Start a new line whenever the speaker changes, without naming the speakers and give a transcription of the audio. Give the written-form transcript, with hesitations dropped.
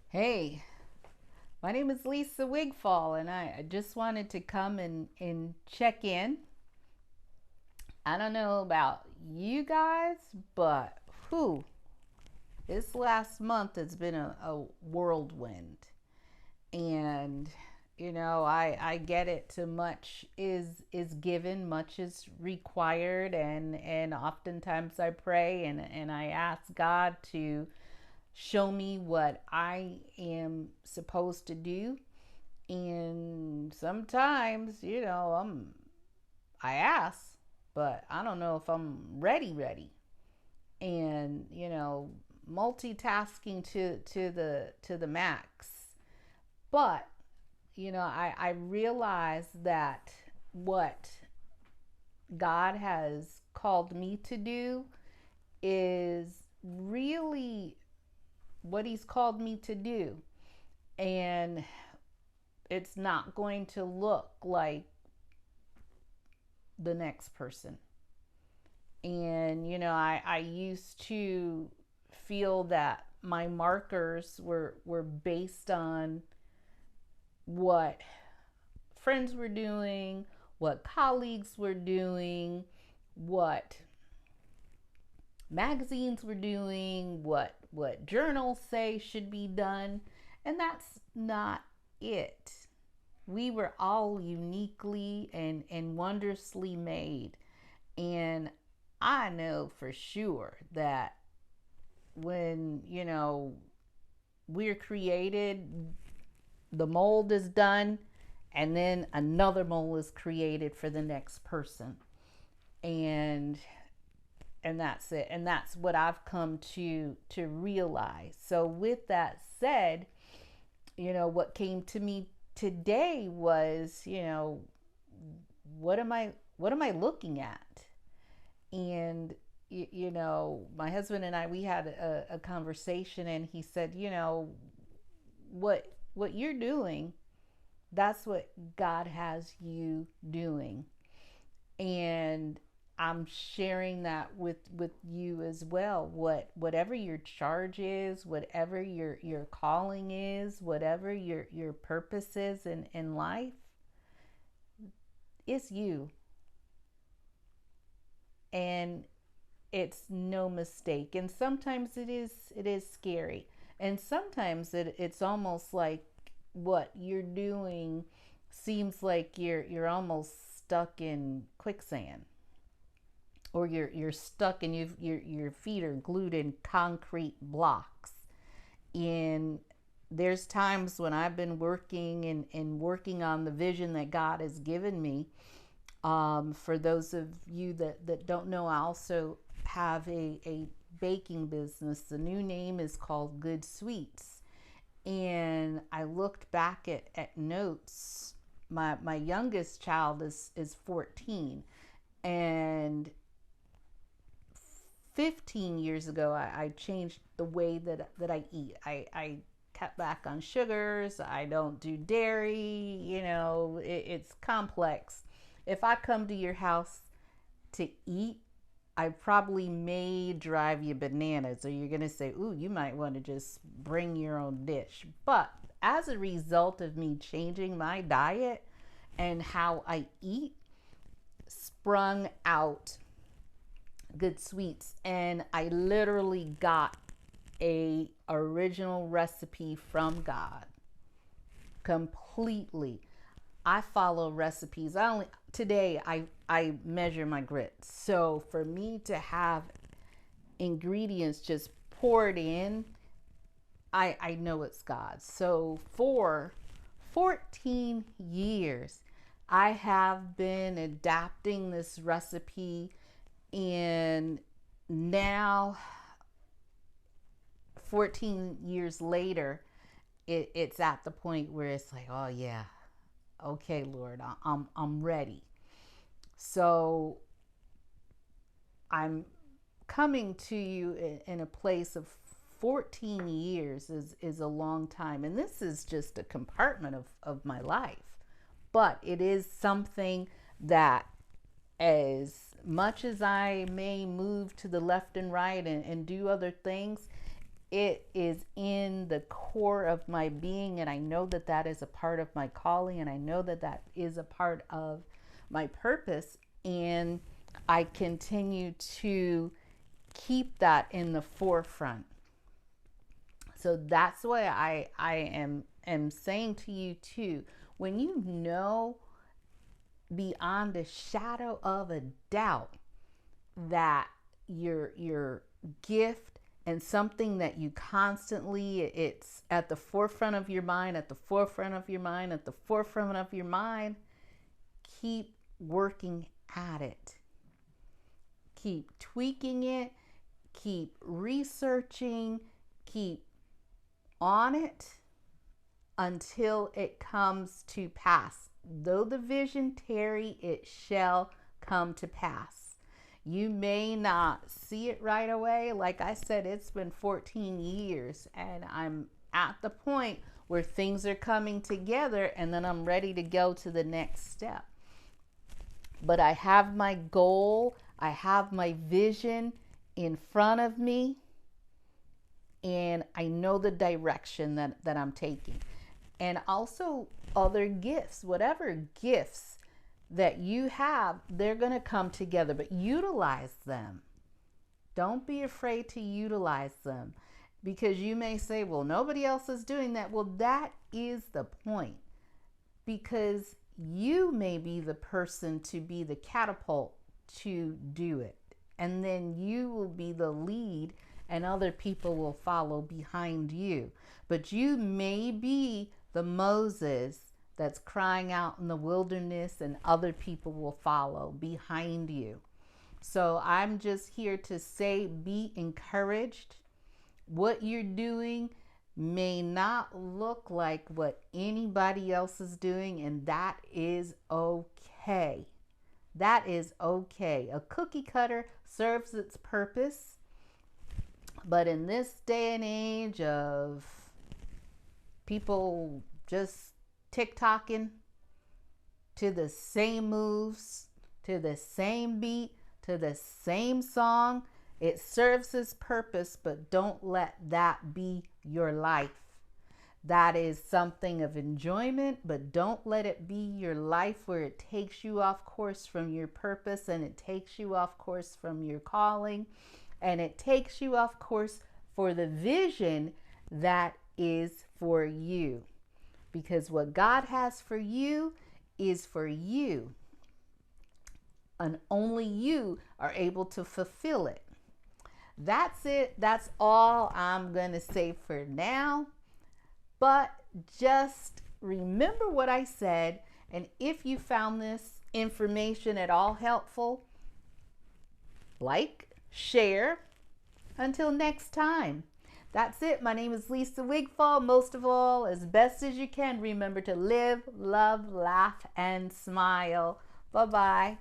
Hey, my name is Lisa Wigfall, and I just wanted to come and check in. I don't know about you guys, but whew, this last month has been a whirlwind. And I get it. Too much is given, much is required, and oftentimes I pray and I ask God to show me what I am supposed to do. And sometimes, I ask, but I don't know if I'm ready. And, multitasking to the max. But, I realize that what God has called me to do is really what he's called me to do. And it's not going to look like the next person. And, I used to feel that my markers were based on what friends were doing, what colleagues were doing, what magazines were doing, what journals say should be done. And that's not it. We were all uniquely and wondrously made. And I know for sure that when, we're created, the mold is done, and then another mold is created for the next person. And that's it. And that's what I've come to realize. So with that said, what came to me today was, what am I looking at? And my husband and I, we had a conversation, and he said, what you're doing, that's what God has you doing. And I'm sharing that with you as well. Whatever your charge is, whatever your calling is, whatever your purpose is in life, it's you. And it's no mistake. And sometimes it is scary. And sometimes it's almost like what you're doing seems like you're almost stuck in quicksand, or you're stuck and your feet are glued in concrete blocks. And there's times when I've been working and working on the vision that God has given me. For those of you that don't know, I also have a baking business. The new name is called Good Sweets. And I looked back at notes. My youngest child is 14. And 15 years ago, I changed the way that I eat. I cut back on sugars. I don't do dairy. It's complex. If I come to your house to eat, I probably may drive you bananas, or you're going to say, ooh, you might want to just bring your own dish. But as a result of me changing my diet and how I eat, sprung out Good Sweets. And I literally got a original recipe from God completely. I follow recipes. I measure my grits. So for me to have ingredients just poured in, I know it's God. So for 14 years, I have been adapting this recipe, and now 14 years later, it's at the point where it's like, oh yeah, okay, Lord, I'm ready. So I'm coming to you in a place of 14 years is a long time. And this is just a compartment of my life. But it is something that, as much as I may move to the left and right and do other things, it is in the core of my being, and I know that that is a part of my calling, and I know that that is a part of my purpose, and I continue to keep that in the forefront. So that's why I am saying to you too, when you know beyond a shadow of a doubt that your gift and something that you constantly, it's at the forefront of your mind, at the forefront of your mind, at the forefront of your mind, keep working at it. Keep tweaking it, keep researching, keep on it until it comes to pass. Though the vision tarry, it shall come to pass. You may not see it right away. Like I said, it's been 14 years and I'm at the point where things are coming together and then I'm ready to go to the next step. But I have my goal, I have my vision in front of me, and I know the direction that I'm taking. And also other gifts, whatever gifts that you have, they're going to come together, but utilize them. Don't be afraid to utilize them, because you may say, well, nobody else is doing that. Well, that is the point, because you may be the person to be the catapult to do it. And then you will be the lead and other people will follow behind you. But you may be the Moses that's crying out in the wilderness and other people will follow behind you. So I'm just here to say, be encouraged. What you're doing may not look like what anybody else is doing, and that is okay. That is okay. A cookie cutter serves its purpose, but in this day and age of people just TikToking to the same moves, to the same beat, to the same song, it serves its purpose, but don't let that be your life. That is something of enjoyment, but don't let it be your life where it takes you off course from your purpose, and it takes you off course from your calling, and it takes you off course for the vision that is for you. Because what God has for you is for you, and only you are able to fulfill it. That's it. That's all I'm going to say for now. But just remember what I said. And if you found this information at all helpful, like, share. Until next time. That's it. My name is Lisa Wigfall. Most of all, as best as you can, remember to live, love, laugh, and smile. Bye-bye.